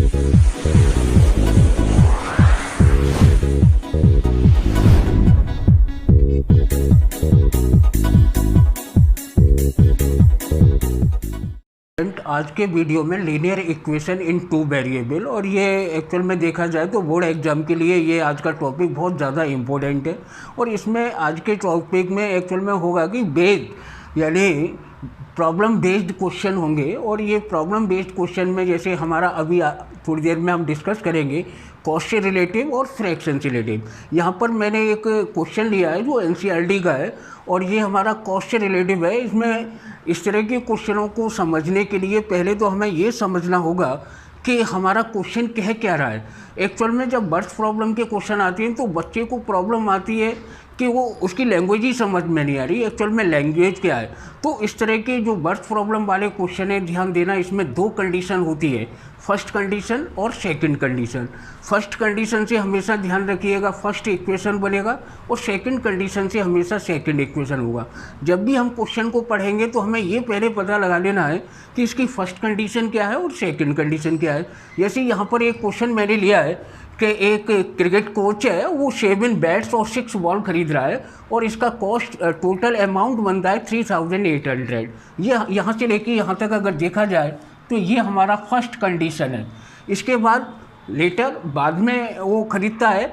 आज के वीडियो में linear equation in two variable, और ये एक्चुअल में देखा जाए तो बोर्ड एग्जाम के लिए ये आज का टॉपिक बहुत ज़्यादा इम्पोर्टेंट है। और इसमें आज के टॉपिक में एक्चुअल में होगा कि बेस्ड यानी प्रॉब्लम बेस्ड क्वेश्चन होंगे। और ये प्रॉब्लम बेस्ड क्वेश्चन में जैसे हमारा अभी थोड़ी देर में हम डिस्कस करेंगे कॉस्ट से रिलेटिव और फ्रैक्शन से रिलेटिव। यहाँ पर मैंने एक क्वेश्चन लिया है जो एनसीईआरटी का है और ये हमारा कॉस्ट से रिलेटिव है। इसमें इस तरह के क्वेश्चनों को समझने के लिए पहले तो हमें ये समझना होगा कि हमारा क्वेश्चन कह क्या रहा है। एक्चुअल में जब बर्थ प्रॉब्लम के क्वेश्चन आती हैं तो बच्चे को प्रॉब्लम आती है कि वो उसकी लैंग्वेज ही समझ में नहीं आ रही एक्चुअल में लैंग्वेज क्या है। तो इस तरह के जो बर्थ प्रॉब्लम वाले क्वेश्चन है, ध्यान देना, इसमें दो कंडीशन होती है, फर्स्ट कंडीशन और सेकंड कंडीशन। फर्स्ट कंडीशन से हमेशा ध्यान रखिएगा फर्स्ट इक्वेशन बनेगा और सेकंड कंडीशन से हमेशा सेकंड इक्वेशन होगा। जब भी हम क्वेश्चन को पढ़ेंगे तो हमें ये पहले पता लगा लेना है कि इसकी फर्स्ट कंडीशन क्या है और सेकंड कंडीशन क्या है। जैसे यहाँ पर एक क्वेश्चन मैंने लिया है कि एक क्रिकेट कोच है, वो 7 बैट्स और 6 बॉल खरीद रहा है और इसका कॉस्ट टोटल अमाउंट बनता है 3800। ये यहाँ से लेके यहाँ तक अगर देखा जाए तो ये हमारा फर्स्ट कंडीशन है। इसके बाद लेटर बाद में वो खरीदता है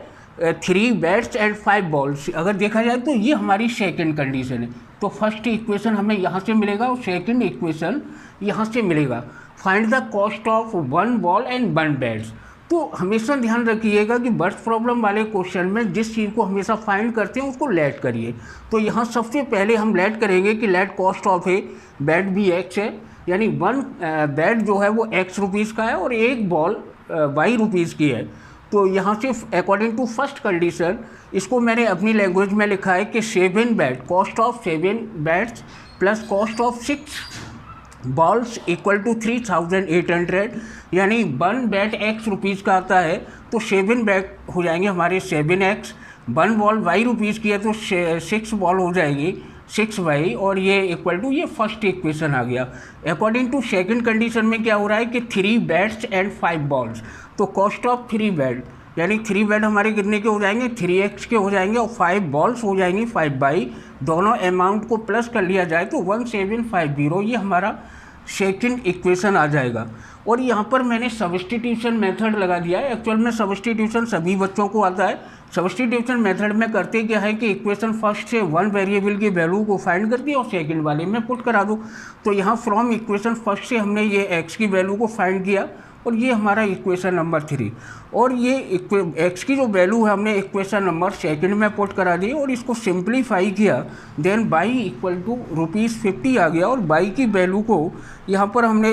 3 बैट्स एंड 5 बॉल्स, अगर देखा जाए तो ये हमारी सेकंड कंडीशन है। तो फर्स्ट इक्वेशन हमें यहाँ से मिलेगा और सेकंड इक्वेशन यहाँ से मिलेगा। Find the cost of 1 ball and 1 bats. तो हमेशा ध्यान रखिएगा कि बर्थ प्रॉब्लम वाले क्वेश्चन में जिस चीज़ को हमेशा फाइंड करते हैं उसको लेट करिए। तो यहाँ सबसे पहले हम लेट करेंगे कि let cost of a bat भी एक्स है, यानी 1 बैट जो है वो एक्स रुपीज़ का है और 1 बॉल वाई रुपीज़ की है। तो यहाँ से अकॉर्डिंग टू फर्स्ट कंडीशन इसको मैंने अपनी लैंग्वेज में लिखा है कि 7 bat, cost of 7 bats plus cost of 6 balls equal to 3800, यानी 1 बैट एक्स रुपीज़ का आता है तो 7 बैट हो जाएंगे हमारे 7x, 1 बॉल वाई रुपीज़ की है तो 6 बॉल हो जाएगी 6y, और ये इक्वल टू ये फर्स्ट इक्वेशन आ गया। अकॉर्डिंग टू सेकंड कंडीशन में क्या हो रहा है कि 3 बैट्स एंड 5 बॉल्स, तो कॉस्ट ऑफ 3 बैट यानी 3 बैट हमारे कितने के हो जाएंगे 3x के हो जाएंगे और 5 बॉल्स हो जाएंगी 5y। दोनों अमाउंट को प्लस कर लिया जाए तो 1750, ये हमारा सेकंड इक्वेशन आ जाएगा। और यहाँ पर मैंने सब्स्टिट्यूशन मेथड लगा दिया है। एक्चुअल में सब्स्टिट्यूशन सभी बच्चों को आता है। सब्स्टिट्यूशन मेथड में करते क्या है कि इक्वेशन फर्स्ट से 1 वेरिएबल की वैल्यू को फाइंड करके और सेकंड वाले में पुट करा दो। तो यहाँ फ्रॉम इक्वेशन फर्स्ट से हमने ये x की वैल्यू को फाइंड किया और ये हमारा इक्वेशन नंबर 3, और ये x की जो वैल्यू है हमने इक्वेशन नंबर सेकंड में पुट करा दी और इसको सिंप्लीफाई किया, देन y इक्वल टू ₹50 आ गया और y की वैल्यू को यहाँ पर हमने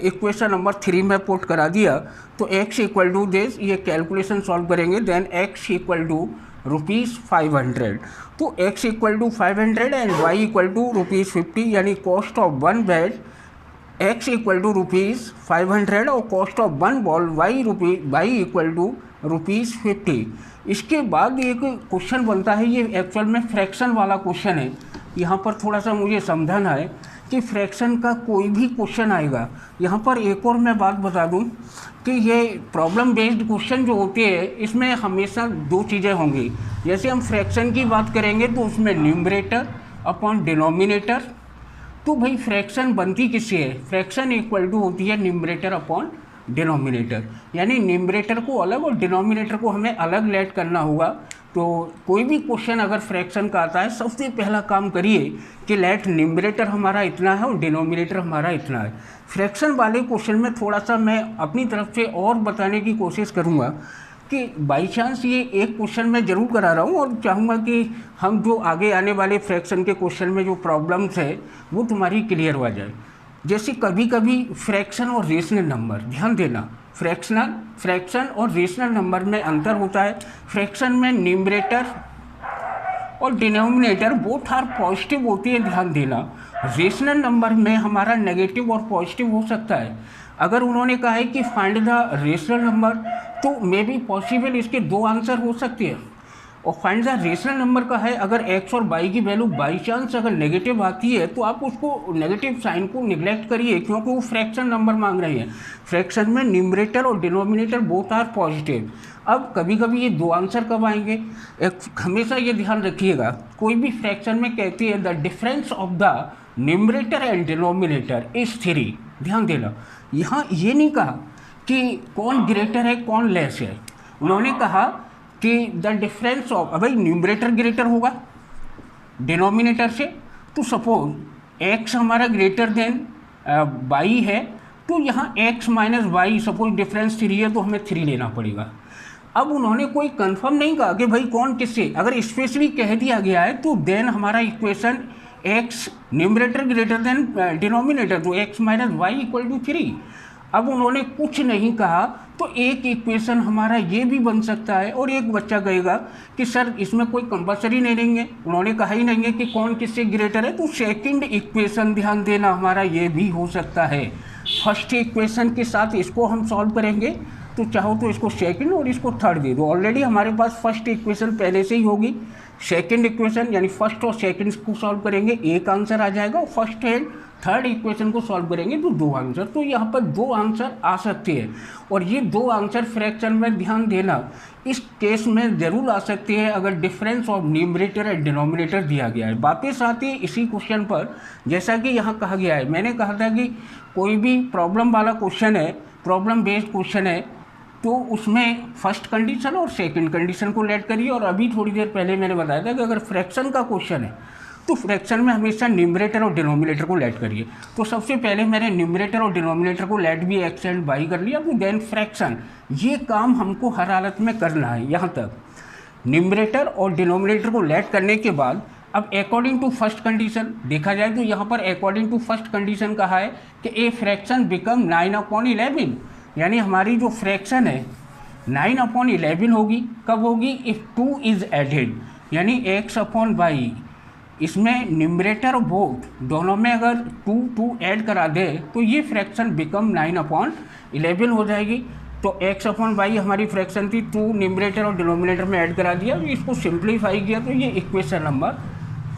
इक्वेशन नंबर 3 में पुट करा दिया। तो x इक्वल टू दिस, ये कैलकुलेशन सॉल्व करेंगे, देन x इक्वल टू ₹500। तो x equal to 500 and y equal to ₹50, यानी cost of 1 bat x equal to ₹500 और cost of 1 ball y equal to ₹50। इसके बाद एक क्वेश्चन बनता है, ये एक्चुअल में फ्रैक्शन वाला क्वेश्चन है। यहाँ पर थोड़ा सा मुझे समझाना है कि फ्रैक्शन का कोई भी क्वेश्चन आएगा। यहाँ पर एक और मैं बात बता दूँ कि ये प्रॉब्लम बेस्ड क्वेश्चन जो होते हैं इसमें हमेशा 2 चीज़ें होंगी। जैसे हम फ्रैक्शन की बात करेंगे तो उसमें न्यूमरेटर अपॉन डिनोमिनेटर। तो भाई फ्रैक्शन बनती किससे है, फ्रैक्शन इक्वल टू होती है न्यूमरेटर अपॉन डिनोमिनेटर, यानी न्यूमरेटर को अलग और डिनोमिनेटर को हमें अलग लेट करना होगा। तो कोई भी क्वेश्चन अगर फ्रैक्शन का आता है सबसे पहला काम करिए कि लेट न्यूमरेटर हमारा इतना है और डिनोमिनेटर हमारा इतना है। फ्रैक्शन वाले क्वेश्चन में थोड़ा सा मैं अपनी तरफ से और बताने की कोशिश करूँगा कि बाई चांस ये एक क्वेश्चन मैं ज़रूर करा रहा हूँ और चाहूँगा कि हम जो आगे आने वाले फ्रैक्शन के क्वेश्चन में जो प्रॉब्लम्स है वो तुम्हारी क्लियर हो जाए। जैसे कभी कभी फ्रैक्शन और रेशनल नंबर, ध्यान देना, फ्रैक्शन और रेशनल नंबर में अंतर होता है। फ्रैक्शन में न्यूमरेटर और डिनोमिनेटर बोथ आर पॉजिटिव होती है, ध्यान देना। रेशनल नंबर में हमारा नेगेटिव और पॉजिटिव हो सकता है। अगर उन्होंने कहा है कि फाइंड द रेशनल नंबर तो मे बी पॉसिबल इसके 2 आंसर हो सकते हैं। और फाइंड द रेशनल नंबर का है, अगर x और y की वैल्यू बाई चांस अगर नेगेटिव आती है तो आप उसको नेगेटिव साइन को निगलेक्ट करिए, क्योंकि वो फ्रैक्शन नंबर मांग रहे हैं। फ्रैक्शन में न्यूमरेटर और डिनोमिनेटर बोथ आर पॉजिटिव। अब कभी कभी ये दो आंसर कब आएंगे, हमेशा ये ध्यान रखिएगा, कोई भी फ्रैक्शन में कहती है the difference of the numerator and denominator is 3। ध्यान देना, यहाँ ये नहीं कहा कि कौन ग्रेटर है कौन लेस है, उन्होंने कहा कि द डिफरेंस ऑफ, भाई न्यूमरेटर ग्रेटर होगा डिनोमिनेटर से, तो सपोज x हमारा ग्रेटर देन y है, तो यहाँ x minus Y suppose difference 3 है तो हमें 3 लेना पड़ेगा। अब उन्होंने कोई कंफर्म नहीं कहा कि भाई कौन किससे, अगर स्पेशली कह दिया गया है तो देन हमारा equation x numerator greater than denominator, तो x minus Y equal to 3। अब उन्होंने कुछ नहीं कहा तो एक इक्वेशन हमारा ये भी बन सकता है, और एक बच्चा कहेगा कि सर इसमें कोई कंपल्सरी नहीं रहेंगे, उन्होंने कहा ही नहीं है कि कौन किससे ग्रेटर है, तो सेकंड इक्वेशन ध्यान देना हमारा ये भी हो सकता है। फर्स्ट इक्वेशन के साथ इसको हम सॉल्व करेंगे, तो चाहो तो इसको सेकंड और इसको थर्ड दे दो, ऑलरेडी हमारे पास फर्स्ट इक्वेशन पहले से ही होगी। सेकंड इक्वेशन यानी फर्स्ट और सेकंड को सॉल्व करेंगे, एक आंसर आ जाएगा, और फर्स्ट एंड थर्ड इक्वेशन को सॉल्व करेंगे तो दो आंसर, तो यहाँ पर दो आंसर आ सकते हैं। और ये दो आंसर फ्रैक्शन में ध्यान देना इस केस में ज़रूर आ सकती है अगर difference of numerator and denominator दिया गया है। वापस आते हैं इसी क्वेश्चन पर, जैसा कि यहाँ कहा गया है, मैंने कहा था कि कोई भी प्रॉब्लम वाला क्वेश्चन है, प्रॉब्लम बेस्ड क्वेश्चन है, तो उसमें फर्स्ट कंडीशन और सेकंड कंडीशन को लेट करिए। और अभी थोड़ी देर पहले मैंने बताया था कि अगर फ्रैक्शन का क्वेश्चन है तो फ्रैक्शन में हमेशा न्यूमरेटर और डिनोमिनेटर को लेट करिए। तो सबसे पहले मैंने न्यूमरेटर और डिनोमिनेटर को लेट भी एक्स एंड वाई कर लिया, तो देन फ्रैक्शन, ये काम हमको हर हालत में करना है। यहाँ तक न्यूमरेटर और डिनोमिनेटर को लेट करने के बाद अब अकॉर्डिंग टू फर्स्ट कंडीशन देखा जाए तो यहाँ पर अकॉर्डिंग टू फर्स्ट कंडीशन कहा है कि ए फ्रैक्शन बिकम 9/11, यानी हमारी जो फ्रैक्शन है 9/11 होगी। कब होगी? इफ़ 2 इज़ एडेड, यानी x/y, इसमें न्यूमरेटर और बोथ दोनों में अगर 2 ऐड करा दे तो ये फ्रैक्शन बिकम 9/11 हो जाएगी। तो x/y हमारी फ्रैक्शन थी, 2 न्यूमरेटर और डिनोमिनेटर में ऐड करा दिया, इसको सिंप्लीफाई किया तो ये इक्वेशन नंबर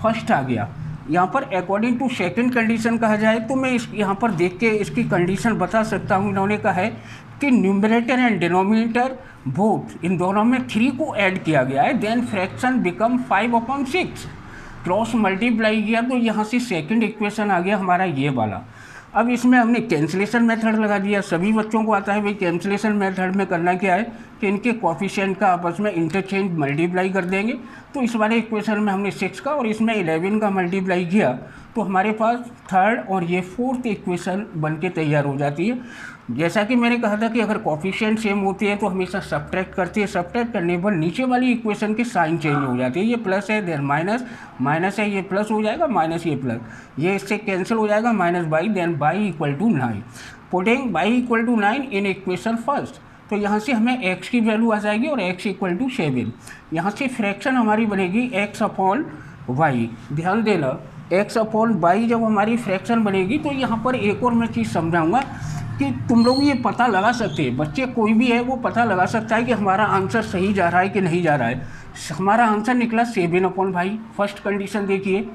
फर्स्ट आ गया। यहाँ पर अकॉर्डिंग टू सेकंड कंडीशन कहा जाए तो मैं यहाँ पर देख के इसकी कंडीशन बता सकता हूँ। इन्होंने कहा है कि न्यूमरेटर एंड डिनोमिनेटर बोथ, इन दोनों में 3 को ऐड किया गया है, then fraction become 5/6। Cross multiply किया तो यहाँ से सेकंड इक्वेशन आ गया हमारा ये वाला। अब इसमें हमने कैंसिलेशन मेथड लगा दिया, सभी बच्चों को आता है भाई। कैंसिलेशन मेथड में करना क्या है कि इनके कोफिशिएंट का आपस में इंटरचेंज मल्टीप्लाई कर देंगे। तो इस वाले इक्वेशन में हमने 6 का और इसमें 11 का मल्टीप्लाई किया तो हमारे पास थर्ड और ये फोर्थ इक्वेशन बन के तैयार हो जाती है। जैसा कि मैंने कहा था कि अगर कोफिशिएंट सेम होती है तो हमेशा सब्ट्रैक्ट करती है, सब्ट्रैक्ट करने पर नीचे वाली इक्वेशन की साइन चेंज हो जाती है। ये प्लस है देन माइनस, माइनस है ये प्लस हो जाएगा, माइनस ये प्लस, ये इससे कैंसिल हो जाएगा, -y then y equal to 9। Putting y equal to 9 in equation first, तो यहाँ से हमें x की वैल्यू आ जाएगी और x इक्वल टू 7। यहाँ से फ्रैक्शन हमारी बनेगी x/y। ध्यान देना, x/y जब हमारी फ्रैक्शन बनेगी तो यहाँ पर एक और मैं चीज़ समझाऊंगा कि तुम लोग ये पता लगा सकते हैं, बच्चे कोई भी है वो पता लगा सकता है कि हमारा आंसर सही जा रहा है कि नहीं जा रहा है। हमारा आंसर निकला 7/y। फर्स्ट कंडीशन देखिए,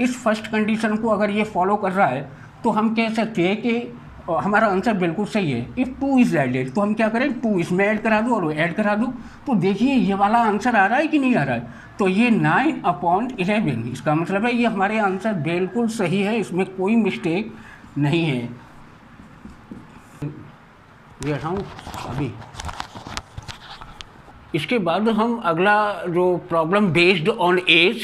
इस फर्स्ट कंडीशन को अगर ये फॉलो कर रहा है तो हम कह सकते हैं कि हमारा आंसर बिल्कुल सही है। इफ़ 2 इज़ एडेड तो हम क्या करें, 2 इसमें ऐड करा दो और ऐड करा दो, तो देखिए ये वाला आंसर आ रहा है कि नहीं आ रहा है। तो ये 9/11, इसका मतलब है ये हमारे आंसर बिल्कुल सही है, इसमें कोई मिस्टेक नहीं है। ये हटाऊँ अभी। इसके बाद हम अगला जो प्रॉब्लम बेस्ड ऑन एज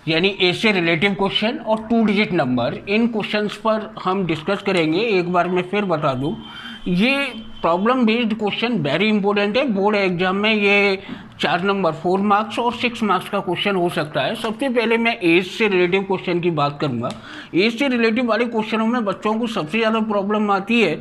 यानी एज से रिलेटिव क्वेश्चन और 2 डिजिट नंबर, इन क्वेश्चंस पर हम डिस्कस करेंगे। एक बार मैं फिर बता दूं, ये problem based question very important है। बोर्ड एग्जाम में ये 4 नंबर 4 मार्क्स और 6 मार्क्स का क्वेश्चन हो सकता है। सबसे पहले मैं एज से रिलेटिव क्वेश्चन की बात करूंगा। एज से रिलेटिव वाले क्वेश्चनों में बच्चों को सबसे ज़्यादा प्रॉब्लम आती है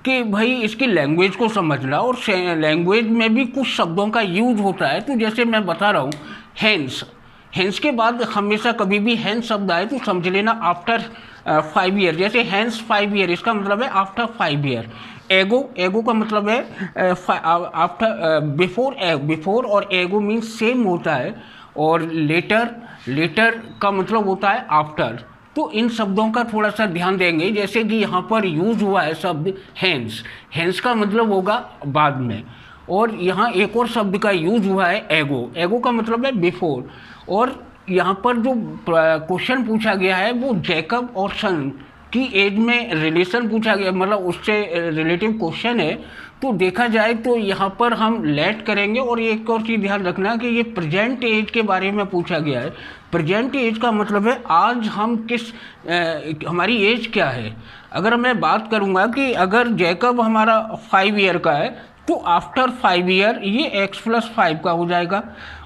कि भाई इसकी लैंग्वेज को समझना, और लैंग्वेज में भी कुछ शब्दों का यूज होता है। तो जैसे मैं बता रहा हूँ हैंस, हैंस के बाद हमेशा कभी भी हैंस शब्द आए तो समझ लेना आफ्टर 5 ईयर। जैसे हैंस 5 ईयर, इसका मतलब है आफ्टर 5 ईयर। एगो, एगो का मतलब है आफ्टर बिफोर, बिफोर और एगो मीन्स सेम होता है। और लेटर, लेटर का मतलब होता है आफ्टर। तो इन शब्दों का थोड़ा सा ध्यान देंगे। जैसे कि यहाँ पर यूज हुआ है शब्द हैंस, हैंस का मतलब होगा बाद में। और यहाँ एक और शब्द का यूज हुआ है एगो, एगो का मतलब है बिफोर। और यहाँ पर जो क्वेश्चन पूछा गया है वो जैकब और सन की एज में रिलेशन पूछा गया, मतलब उससे रिलेटिव क्वेश्चन है। तो देखा जाए तो यहाँ पर हम लेट करेंगे। और एक और चीज़ ध्यान रखना कि ये प्रेजेंट एज के बारे में पूछा गया है। प्रेजेंट एज का मतलब है आज हम किस हमारी एज क्या है। अगर मैं बात करूँगा कि अगर जैकब हमारा 5 ईयर का है तो आफ्टर 5 ईयर ये x+5 का हो जाएगा।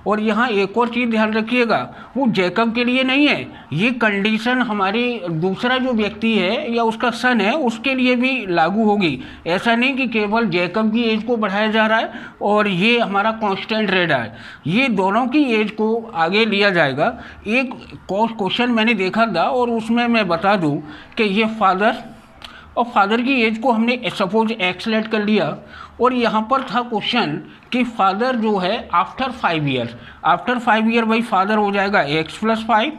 और यहाँ एक और चीज़ ध्यान रखिएगा, वो जैकब के लिए नहीं है, ये कंडीशन हमारी दूसरा जो व्यक्ति है या उसका सन है उसके लिए भी लागू होगी। ऐसा नहीं कि केवल जैकब की एज को बढ़ाया जा रहा है और ये हमारा कांस्टेंट रह रहा है, ये दोनों की एज को आगे लिया जाएगा। एक क्वेश्चन मैंने देखा था और उसमें मैं बता दूँ कि ये फादर और फादर की एज को हमने सपोज एक्स लेट कर लिया। और यहाँ पर था क्वेश्चन कि फादर जो है आफ्टर 5 ईयर, आफ्टर 5 ईयर भाई फादर हो जाएगा x+5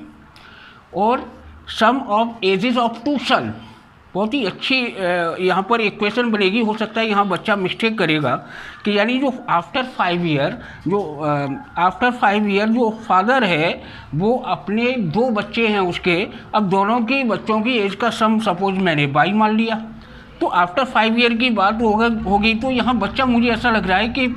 और सम ऑफ एजेस ऑफ 2 सन। बहुत ही अच्छी यहाँ पर इक्वेशन बनेगी। हो सकता है यहाँ बच्चा मिस्टेक करेगा कि यानी जो आफ्टर 5 ईयर जो फादर है वो अपने 2 बच्चे हैं उसके, अब दोनों की बच्चों की एज का सम सपोज मैंने 22 मान लिया, तो आफ्टर 5 ईयर की बात होगी। तो यहाँ बच्चा मुझे ऐसा लग रहा है कि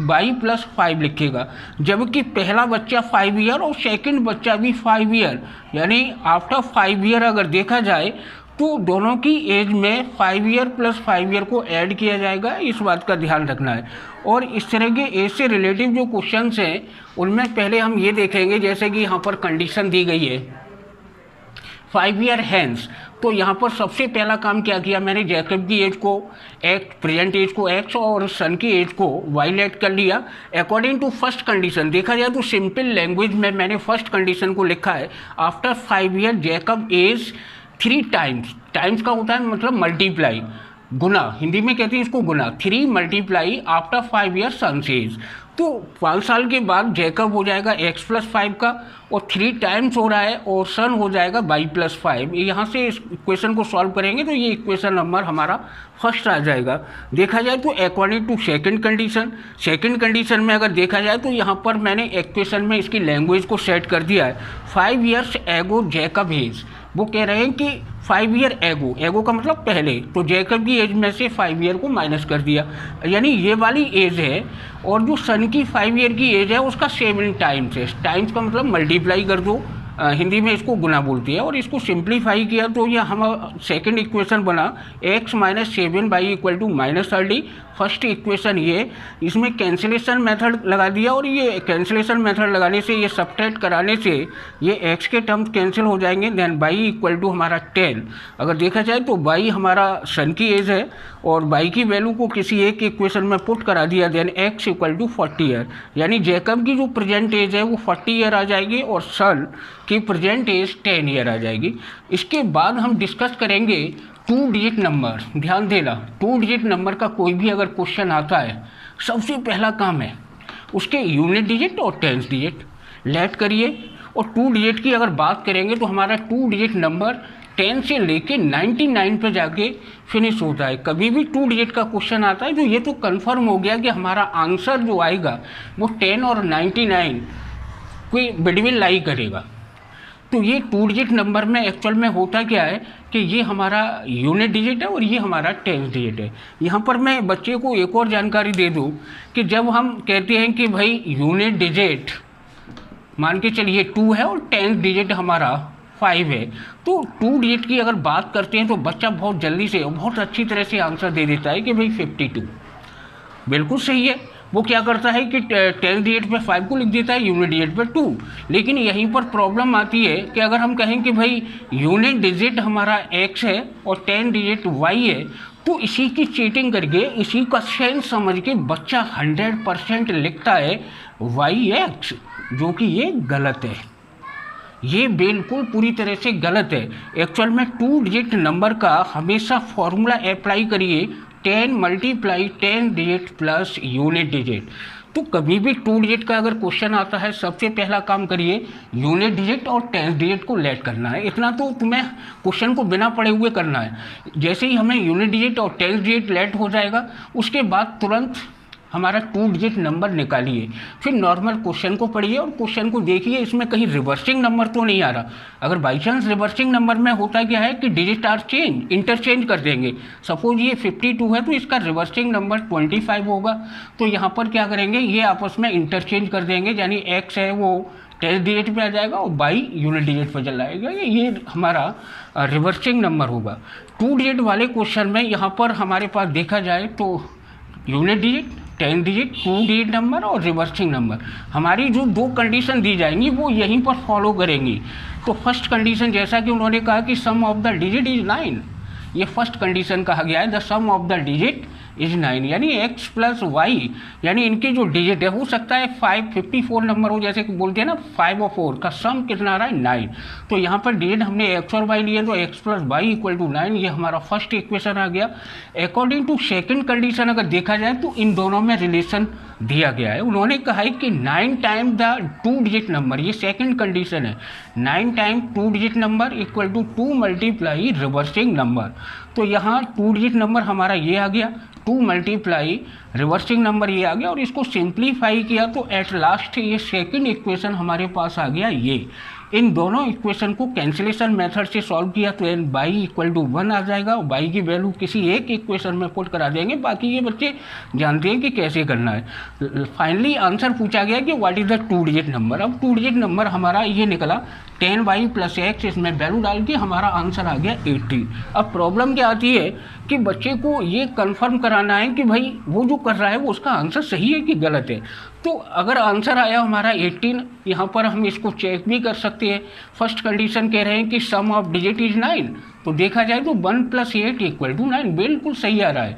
22+5 लिखेगा, जबकि पहला बच्चा 5 ईयर और सेकंड बच्चा भी 5 ईयर, यानी आफ्टर 5 ईयर अगर देखा जाए तो दोनों की एज में 5 ईयर + 5 ईयर को ऐड किया जाएगा। इस बात का ध्यान रखना है। और इस तरह के एज से रिलेटिव जो क्वेश्चंस हैं उनमें पहले हम ये देखेंगे, जैसे कि यहाँ पर कंडीशन दी गई है 5 ईयर हैंस। तो यहाँ पर सबसे पहला काम क्या किया मैंने, जैकब की एज को एक्स, प्रेजेंट एज को एक्स और सन की एज को वाई लेट कर लिया अकॉर्डिंग टू फर्स्ट कंडीशन। देखा जाए तो सिंपल लैंग्वेज में मैंने फर्स्ट कंडीशन को लिखा है after 5 year Jacob age 3 times, times का होता है मतलब मल्टीप्लाई, गुना, हिंदी में कहते हैं इसको गुना, 3 मल्टीप्लाई आफ्टर 5 ईयर सन एज। तो 5 साल के बाद जैकब हो जाएगा x+5 का और 3 टाइम्स हो रहा है और सन हो जाएगा y+5। यहाँ से इस इक्वेशन को सॉल्व करेंगे तो ये इक्वेशन नंबर हमारा फर्स्ट आ जाएगा। देखा जाए तो अकॉर्डिंग टू सेकंड कंडीशन में अगर देखा जाए तो यहाँ पर मैंने इक्वेशन में इसकी लैंग्वेज को सेट कर दिया है। 5 ईयर्स एगो जैकब एज, वो कह रहे हैं कि 5 ईयर एगो, एगो का मतलब पहले, तो जैकब की एज में से 5 ईयर को माइनस कर दिया, यानी ये वाली एज है। और जो सन की 5 ईयर की एज है उसका 7 टाइम्स है, टाइम्स का मतलब मल्टीप्लाई कर दो, हिंदी में इसको गुना बोलती है। और इसको सिंप्लीफाई किया तो ये हम सेकंड इक्वेशन बना x - 7 y = -30। फर्स्ट इक्वेशन ये, इसमें कैंसिलेशन मेथड लगा दिया और ये कैंसिलेशन मेथड लगाने से, ये सब्ट्रैक्ट कराने से ये x के टर्म्स कैंसिल हो जाएंगे। देन y = हमारा 10। अगर देखा जाए तो y हमारा सन की एज है और y की वैल्यू को किसी एक इक्वेशन में पुट करा दिया। देन x = 40 ईयर, यानी जैकब की जो प्रेजेंट एज है वो 40 ईयर आ जाएगी और सन की प्रेजेंट एज 10 ईयर आ जाएगी। इसके बाद हम डिस्कस करेंगे 2 डिजिट नंबर। ध्यान देना, 2 डिजिट नंबर का कोई भी अगर क्वेश्चन आता है सबसे पहला काम है उसके यूनिट डिजिट और टेंस डिजिट लेट करिए। और 2 डिजिट की अगर बात करेंगे तो हमारा 2 डिजिट नंबर 10 से लेके 99 पे जाके फिनिश होता है। कभी भी 2 डिजिट का क्वेश्चन आता है तो ये तो कंफर्म हो गया कि हमारा आंसर जो आएगा वो 10 और 99 के बिटवीन लाई करेगा। तो ये 2 डिजिट नंबर में एक्चुअल में होता क्या है कि ये हमारा यूनिट डिजिट है और ये हमारा टेंस डिजिट है। यहाँ पर मैं बच्चे को एक और जानकारी दे दूँ कि जब हम कहते हैं कि भाई यूनिट डिजिट मान के चलिए 2 है और टेंस डिजिट हमारा 5 है, तो 2 डिजिट की अगर बात करते हैं तो बच्चा बहुत जल्दी से बहुत अच्छी तरह से आंसर दे देता है कि भाई 52। बिल्कुल सही है। वो क्या करता है कि 10 डिजिट पे 5 को लिख देता है, यूनिट डिजिट पे 2। लेकिन यहीं पर प्रॉब्लम आती है कि अगर हम कहें कि भाई यूनिट डिजिट हमारा x है और 10 डिजिट y है, तो इसी की चीटिंग करके, इसी का सेंस समझ के बच्चा 100% लिखता है yx, जो कि ये गलत है। ये बिल्कुल पूरी तरह से गलत है। एक्चुअल में 2 डिजिट नंबर का हमेशा फॉर्मूला अप्लाई करिए 10 × 10 डिजिट प्लस यूनिट डिजिट। तो कभी भी 2 डिजिट का अगर क्वेश्चन आता है, सबसे पहला काम करिए यूनिट डिजिट और 10th डिजिट को लेट करना है। इतना तो तुम्हें क्वेश्चन को बिना पढ़े हुए करना है। जैसे ही हमें यूनिट डिजिट और 10th डिजिट लेट हो जाएगा, उसके बाद तुरंत हमारा 2 डिजिट नंबर निकालिए, फिर नॉर्मल क्वेश्चन को पढ़िए और क्वेश्चन को देखिए इसमें कहीं रिवर्सिंग नंबर तो नहीं आ रहा। अगर बाई चांस रिवर्सिंग नंबर में होता क्या है कि डिजिट आर चेंज, इंटरचेंज कर देंगे। सपोज ये 52 है तो इसका रिवर्सिंग नंबर 25 होगा, तो यहाँ पर क्या करेंगे, ये आपस में इंटरचेंज कर देंगे, यानी एक्स है वो 10th डिजिट पे आ जाएगा और बाई यूनिट डिजिट पर चला जाएगा। ये हमारा रिवर्सिंग नंबर होगा। 2 डिजिट वाले क्वेश्चन में यहाँ पर हमारे पास देखा जाए तो unit digit, 10th digit, 2 digit number और रिवर्सिंग नंबर, हमारी जो 2 कंडीशन दी जाएंगी वो यहीं पर फॉलो करेंगी। तो फर्स्ट कंडीशन जैसा कि उन्होंने कहा कि sum of the digit is 9, ये फर्स्ट कंडीशन कहा गया है, the sum of the digit is 9, यानी x प्लस वाई, यानी इनकी जो डिजिट है हो सकता है 54 नंबर हो, जैसे कि बोलते हैं ना 5 और 4 का सम कितना आ रहा है 9। तो यहाँ पर डिजिट हमने x और y लिए तो x plus Y equal to 9, ये हमारा फर्स्ट इक्वेशन आ गया। अकॉर्डिंग टू सेकंड कंडीशन अगर देखा जाए तो इन दोनों में रिलेशन दिया गया है। उन्होंने कहा है कि 9 टाइम द 2 डिजिट नंबर, ये सेकंड कंडीशन है, 9 time 2 digit number equal to 2 multiply reversing number. तो यहाँ 2 डिजिट नंबर हमारा ये आ गया, 2 मल्टीप्लाई रिवर्सिंग नंबर ये आ गया, और इसको सिंप्लीफाई किया तो एट लास्ट ये सेकंड इक्वेशन हमारे पास आ गया ये। इन दोनों इक्वेशन को कैंसिलेशन मेथड से सॉल्व किया तो एन बाई इक्वल टू 1 आ जाएगा, और बाई की वैल्यू किसी एक इक्वेशन में पुट करा देंगे, बाकी ये बच्चे जानते हैं कि कैसे करना है। फाइनली आंसर पूछा गया कि what is the 2 digit number. अब 2 डिजिट नंबर हमारा ये निकला 10y प्लस एक्स, इसमें वैल्यू डाल के हमारा आंसर आ गया 80। अब प्रॉब्लम क्या आती है कि बच्चे को ये कंफर्म कराना है कि भाई वो जो कर रहा है वो उसका आंसर सही है कि गलत है। तो अगर आंसर आया हमारा 18, यहाँ पर हम इसको चेक भी कर सकते हैं। फर्स्ट कंडीशन कह रहे हैं कि सम ऑफ डिजिट इज 9, तो देखा जाए तो 1 प्लस 8 इक्वल टू 9, बिल्कुल सही आ रहा है।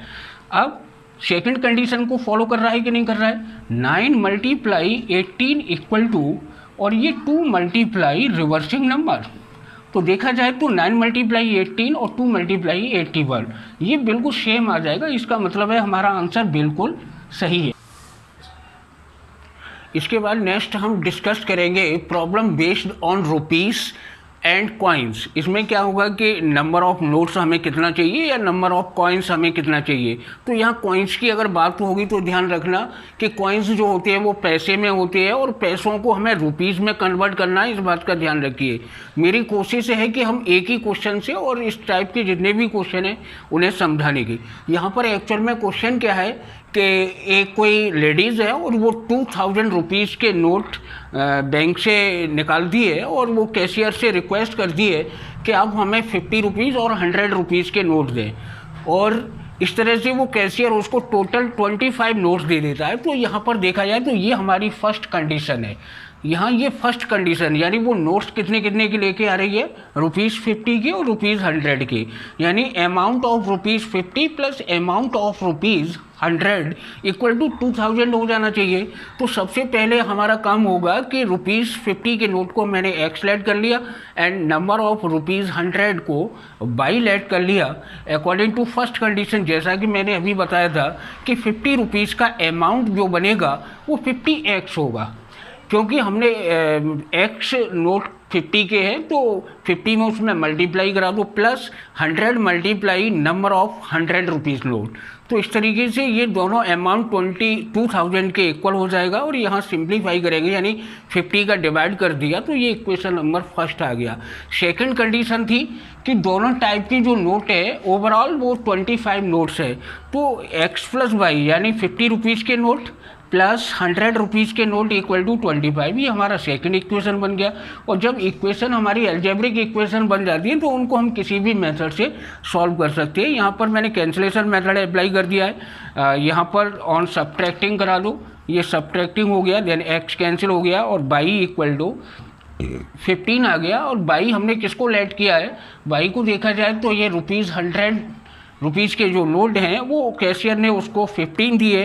अब सेकंड कंडीशन को फॉलो कर रहा है कि नहीं कर रहा है, 9 मल्टीप्लाई 18 इक्वल टू, और ये 2 मल्टीप्लाई रिवर्सिंग नंबर, तो देखा जाए तो 9 मल्टीप्लाई 18 और 2 मल्टीप्लाई 81, ये बिल्कुल सेम आ जाएगा। इसका मतलब है हमारा आंसर बिल्कुल सही है। इसके बाद नेक्स्ट हम डिस्कस करेंगे problem based on rupees and coins. इसमें क्या होगा कि नंबर ऑफ नोट्स हमें कितना चाहिए या नंबर ऑफ कॉइन्स हमें कितना चाहिए। तो यहाँ कॉइन्स की अगर बात होगी तो ध्यान रखना कि कॉइन्स जो होते हैं वो पैसे में होते हैं और पैसों को हमें रुपीज़ में कन्वर्ट करना है, इस बात का ध्यान रखिए। मेरी कोशिश है कि हम एक ही क्वेश्चन से और इस टाइप के जितने भी क्वेश्चन हैं उन्हें समझाने की। यहाँ पर एक्चुअल में क्वेश्चन क्या है कि एक कोई लेडीज़ है और वो 2000 रुपीज़ के नोट बैंक से निकाल दिए और वो कैशियर से रिक्वेस्ट कर दी है कि आप हमें 50 रुपीज़ और 100 रुपीज़ के नोट दें, और इस तरह से वो कैशियर उसको टोटल 25 नोट्स दे देता है। तो यहाँ पर देखा जाए तो ये हमारी फर्स्ट कंडीशन है। यहाँ ये फर्स्ट कंडीशन, यानी वो नोट्स कितने कितने की लेके आ रही है, ₹50 के और ₹100 के, यानी amount of ₹50 plus amount of ₹100 equal to 2000 हो जाना चाहिए। तो सबसे पहले हमारा काम होगा कि ₹50 के नोट को मैंने एक्स लेट कर लिया एंड नंबर ऑफ ₹100 को बाई लेट कर लिया अकॉर्डिंग टू फर्स्ट कंडीशन। जैसा कि मैंने अभी बताया था कि 50 रुपीज़ का अमाउंट जो बनेगा वो 50x होगा, क्योंकि हमने एक्स नोट 50 के हैं तो 50 में उसमें मल्टीप्लाई करा दो plus 100 multiply number of 100 rupees note. तो इस तरीके से ये दोनों अमाउंट 22,000 के इक्वल हो जाएगा, और यहाँ सिंप्लीफाई करेंगे यानी 50 का डिवाइड कर दिया तो ये इक्वेशन नंबर फर्स्ट आ गया। सेकंड कंडीशन थी कि दोनों टाइप की जो नोट है ओवरऑल वो 25 नोट्स है, तो एक्स प्लस वाई यानी 50 रुपीज़ के नोट प्लस 100 रुपीज़ के नोट इक्वल टू 25, ये हमारा सेकंड इक्वेशन बन गया। और जब इक्वेशन हमारी अलजेब्रिक इक्वेशन बन जाती है तो उनको हम किसी भी मेथड से सॉल्व कर सकते हैं। यहाँ पर मैंने कैंसिलेशन मेथड अप्लाई कर दिया है, यहाँ पर ऑन सब्ट्रैक्टिंग करा दो, ये सब्ट्रैक्टिंग हो गया, देन एक्स कैंसिल हो गया और बाई इक्वल टू 15 आ गया। और बाई हमने किसको लेट किया है, बाई को देखा जाए तो ये ₹100 रुपीज़ के जो नोट हैं वो कैशियर ने उसको 15 दिए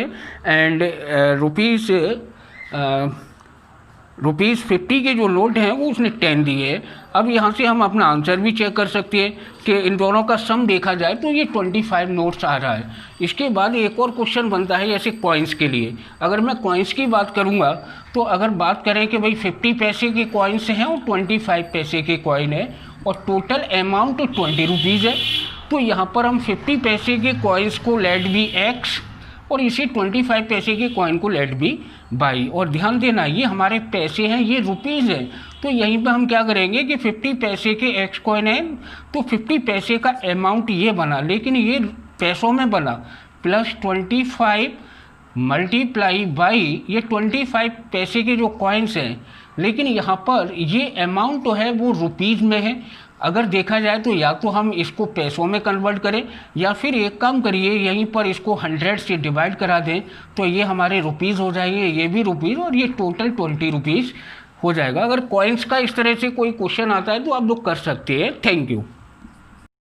एंड ₹50 के जो नोट हैं वो उसने 10 दिए। अब यहाँ से हम अपना आंसर भी चेक कर सकते हैं कि इन दोनों का सम देखा जाए तो ये 25 नोट्स आ रहा है। इसके बाद एक और क्वेश्चन बनता है जैसे कॉइन्स के लिए। अगर मैं कॉइन्स की बात करूँगा तो अगर बात करें कि भाई 50 पैसे के कॉइन्स हैं और 25 पैसे के कॉइन है और टोटल अमाउंट ₹20 है, तो यहाँ पर हम 50 पैसे के कॉइन्स को लेट बी एक्स और इसी 25 पैसे के कॉइन को लेट बी बाई। और ध्यान देना ये हमारे पैसे हैं, ये रुपीज़ हैं, तो यहीं पे हम क्या करेंगे कि 50 पैसे के एक्स कॉइन है तो 50 पैसे का अमाउंट ये बना, लेकिन ये पैसों में बना, प्लस 25 मल्टीप्लाई बाई ये 25 पैसे के जो कॉइन्स हैं, लेकिन यहाँ पर ये अमाउंट तो है वो रुपीज़ में है। अगर देखा जाए तो या तो हम इसको पैसों में कन्वर्ट करें या फिर एक काम करिए यहीं पर इसको 100 से डिवाइड करा दें तो ये हमारे रुपीज़ हो जाएंगे, ये भी रुपीज़ और ये टोटल ₹20 हो जाएगा। अगर कॉइन्स का इस तरह से कोई क्वेश्चन आता है तो आप लोग कर सकते हैं। Thank you.